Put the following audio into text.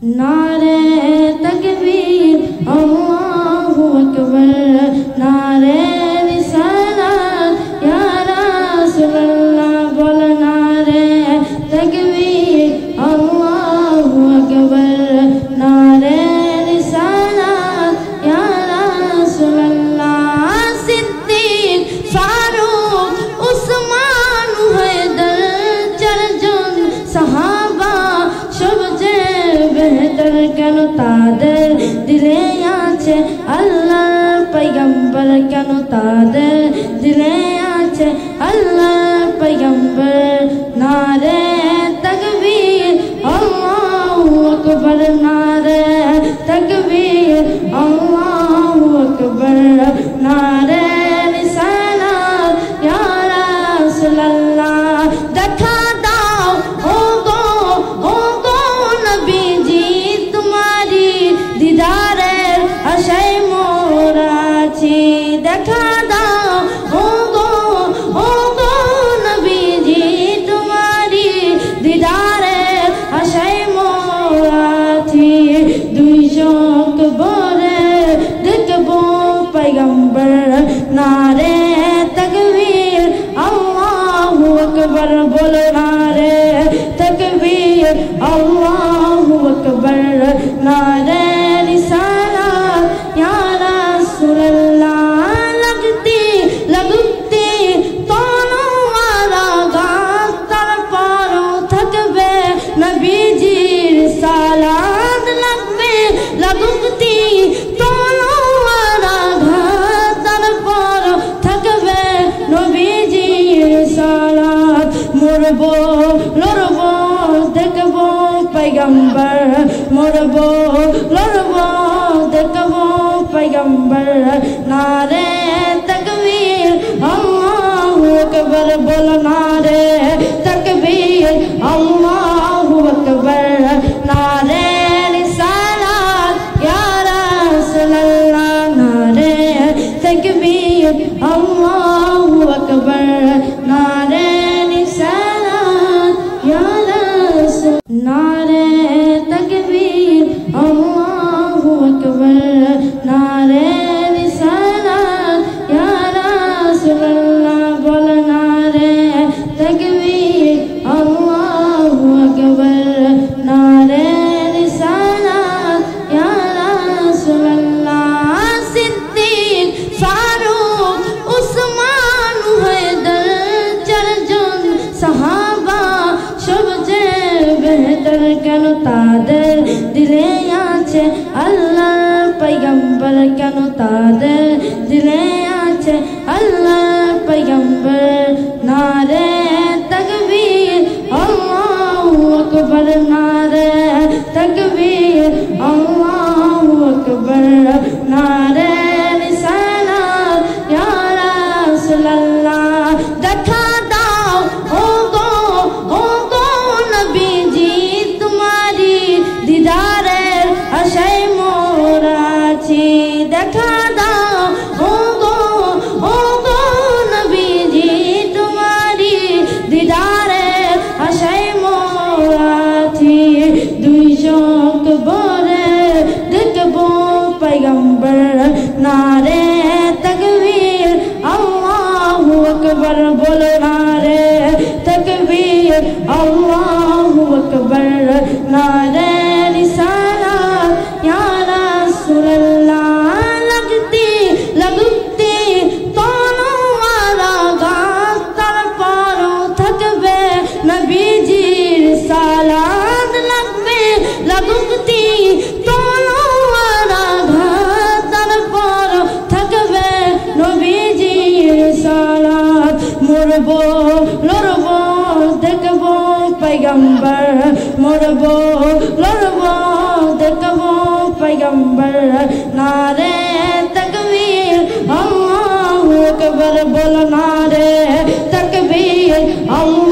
नारे तकबीर अल्लाहु अकबर, नारे रिसालत या रसूलल्लाह, बोल नारे तकबीर अल्लाहु अकबर, नारे रिसालत या रसूलल्लाह। सिद्दीक फारूक उस्मान हैदर चारজন সাহাবা সবচেয়ে বেহতর, কেন তাদের দিলে আছে আল্লাহর পয়গম্বর, কেন তাদের দিলে আছে আল্লাহর পয়গম্বর। নারে তাকবীর আল্লাহু আকবার, নারে তাকবীর আল্লাহু আকবার, নারে রিসালাত ইয়া রাসূলুল্লাহ। দেখা দাও ও গো নবীজি, তোমারি দিদারের আশায় মোরা আছি। দেখা দাও ও গো নবীজি, তোমারি দিদারের আশায় মোরা আছি। দুই চোখ ভরে দেখবো পয়গম্বর, নারে তাকবীর আল্লাহু আকবার, বলো নারে তাকবীর আল্লাহু আকবার, নারে রিসালাত ইয়া রাসূলুল্লাহ। लगती তলোয়ার আঘাত, তারপরও থাকবে নবীজির সালাত। लगती তলোয়ার আঘাত, তারপরও থাকবে নবীজির সালাত। মরবো লড়বো দেখবো পয়গম্বর, মরবো লড়বো দেখবো পয়গম্বর, নারে তাকবীর আল্লাহু আকবার, বলো নারে তাকবীর আল্লাহু আকবার, নারে রিসালাত ইয়া রাসূলুল্লাহ, নারে তাকবীর আল্লাহু আকবার, নারে রিসালাত ইয়া রাসূল, নারে তাকবীর আল্লাহু আকবার, নারে রিসালাত ইয়া রাসূলুল্লাহ, বল নারে তাকবীর আল্লাহু আকবার, নারে রিসালাত ইয়া রাসূলুল্লাহ। সিদ্দীক ফারুক উসমান हैदर চারজন সাহাবা সবচেয়ে বেহতর, কেন তাদের দিলে আছে আল্লাহর পয়গম্বর, কেন তাদের দিলে আছে আল্লাহর পয়গম্বর। নারে তাকবীর আল্লাহু আকবার, নারে তাকবীর আল্লাহু আকবার, নারে রিসালাত ইয়া রাসূলুল্লাহ। দেখা দাও ও গো নবীজি, তোমারি দিদারের আশায় মোরা আছি। দেখা দাও ও গো নবীজি, তোমারি দিদারের আশায় মোরা আছি। দুই চোখ ভরে দেখবো পয়গম্বর, নারে তাকবীর আল্লাহু আকবার, বলো নারে তাকবীর আল্লাহু আকবার, নারে রিসালাত ইয়া রাসূলুল্লাহ। लगती তলোয়ার আঘাত, তারপরও থাকবে নবীজির সালাত। लगती তলোয়ার আঘাত, তারপরও থাকবে নবীজির সালাত। মরবো লড়বো দেখবো পয়গম্বর, মরবো লড়বো দেখবো পয়গম্বর, নারে তাকবীর আল্লাহু আকবার, বলো নারে তাকবীর আল্লাহু